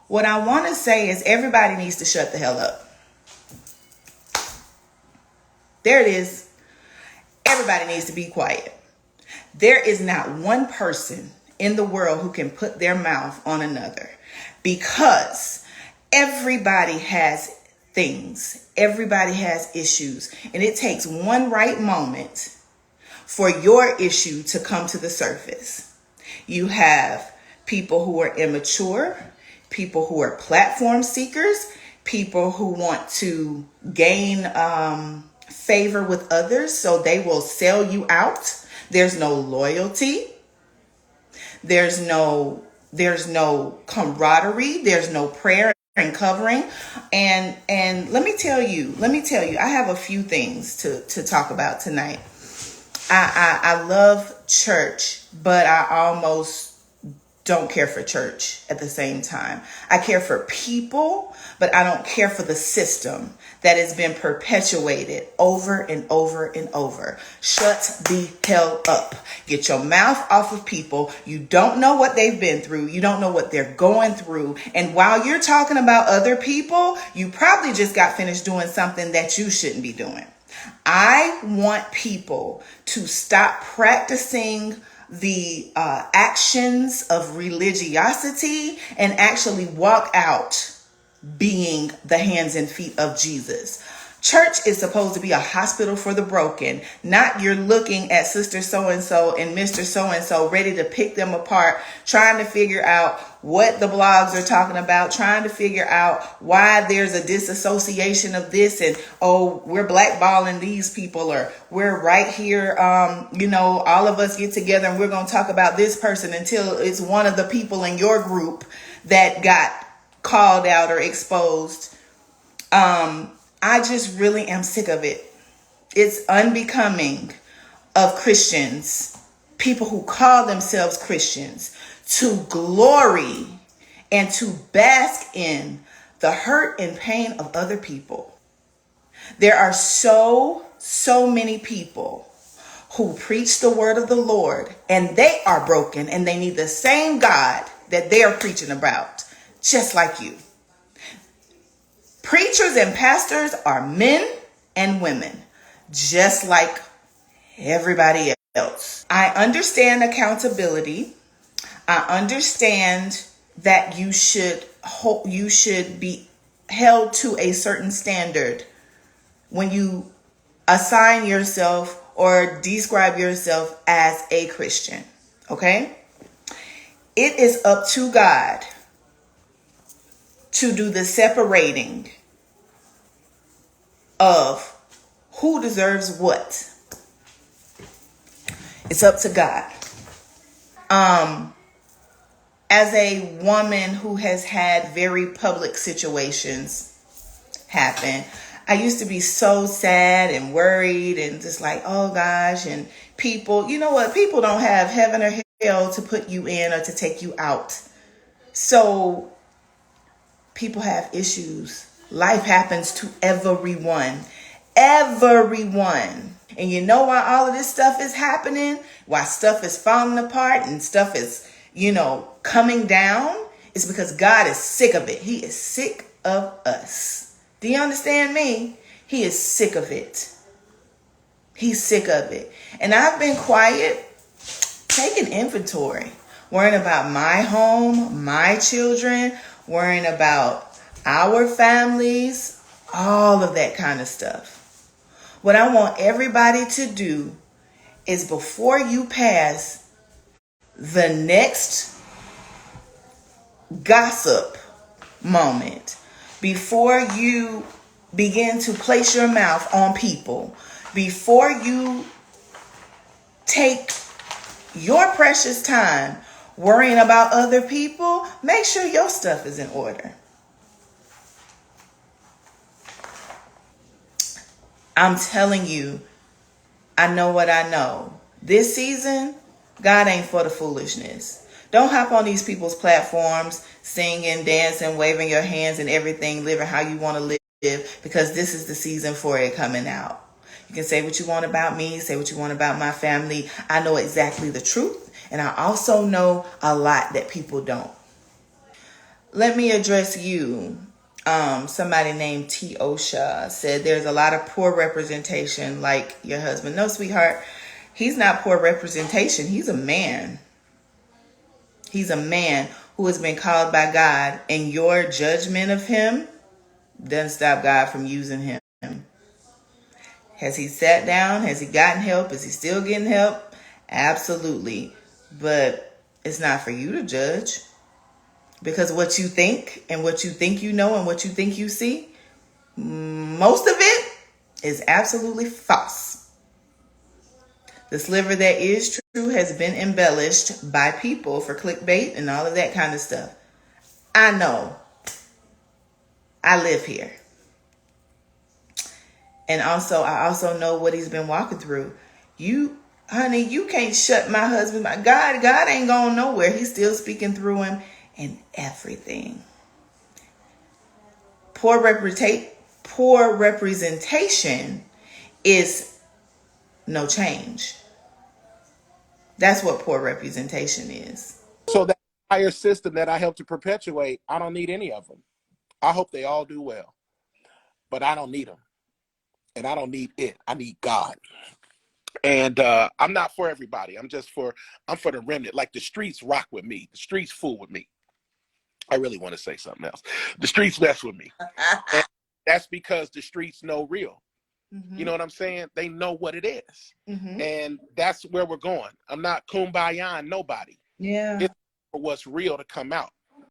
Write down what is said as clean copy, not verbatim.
What I want to say is everybody needs to shut the hell up. There it is. Everybody needs to be quiet. There is not one person in the world who can put their mouth on another, because everybody has things. Everybody has issues. And it takes one right moment for your issue to come to the surface. You have people who are immature, people who are platform seekers, people who want to gain favor with others, so they will sell you out. There's no loyalty. There's no camaraderie. There's no prayer and covering. And let me tell you, I have a few things to talk about tonight. I love church, but I almost don't care for church at the same time. I care for people, but I don't care for the system that has been perpetuated over and over and over. Shut the hell up. Get your mouth off of people. You don't know what they've been through. You don't know what they're going through. And while you're talking about other people, you probably just got finished doing something that you shouldn't be doing. I want people to stop practicing the actions of religiosity and actually walk out being the hands and feet of Jesus. Church is supposed to be a hospital for the broken, not you're looking at Sister So-and-so and Mr. So-and-so ready to pick them apart, trying to figure out what the blogs are talking about, trying to figure out why there's a disassociation of this, and oh, we're blackballing these people, or we're right here, all of us get together and we're going to talk about this person until it's one of the people in your group that got called out or exposed. I just really am sick of it. It's unbecoming of Christians, people who call themselves Christians, to glory and to bask in the hurt and pain of other people. There are so many people who preach the word of the Lord, and they are broken, and they need the same God that they are preaching about, just like you. Preachers and pastors are men and women, just like everybody else. I understand accountability. I understand that you should be held to a certain standard when you assign yourself or describe yourself as a Christian. Okay? It is up to God to do the separating of who deserves what. It's up to God. As a woman who has had very public situations happen, I used to be so sad and worried and just like, oh gosh, and people, you know what? People don't have heaven or hell to put you in or to take you out. So people have issues. Life happens to everyone. Everyone. And you know why all of this stuff is happening? Why stuff is falling apart and stuff is, coming down? It's because God is sick of it. He is sick of us. Do you understand me? He is sick of it. He's sick of it. And I've been quiet, taking inventory, worrying about my home, my children, worrying about our families, all of that kind of stuff. What I want everybody to do is, before you pass the next gossip moment, before you begin to place your mouth on people, before you take your precious time worrying about other people, make sure your stuff is in order. I'm telling you, I know what I know. This season, God ain't for the foolishness. Don't hop on these people's platforms, singing, dancing, waving your hands and everything, living how you want to live, because this is the season for it coming out. You can say what you want about me, say what you want about my family. I know exactly the truth, and I also know a lot that people don't. let me address you. Somebody named T. Osha said there's a lot of poor representation like your husband. No, sweetheart, he's not poor representation. He's a man. He's a man who has been called by God, and your judgment of him doesn't stop God from using him. Has he sat down? Has he gotten help? Is he still getting help? Absolutely. But it's not for you to judge. Because what you think and what you think you know and what you think you see, most of it is absolutely false. The sliver that is true has been embellished by people for clickbait and all of that kind of stuff. I know. I live here. And also, I also know what he's been walking through. Honey, you can't shut my husband. God ain't going nowhere. He's still speaking through him and everything. Poor representation is no change. That's what poor representation is. So that entire system that I help to perpetuate, I don't need any of them. I hope they all do well, but I don't need them. And I don't need it. I need God. And I'm not for everybody. I'm for the remnant. Like the streets rock with me. The streets fool with me. I really want to say something else. The streets mess with me. And that's because the streets know real. Mm-hmm. You know what I'm saying? They know what it is. Mm-hmm. And that's where we're going. I'm not kumbaya nobody. Yeah. It's for what's real to come out.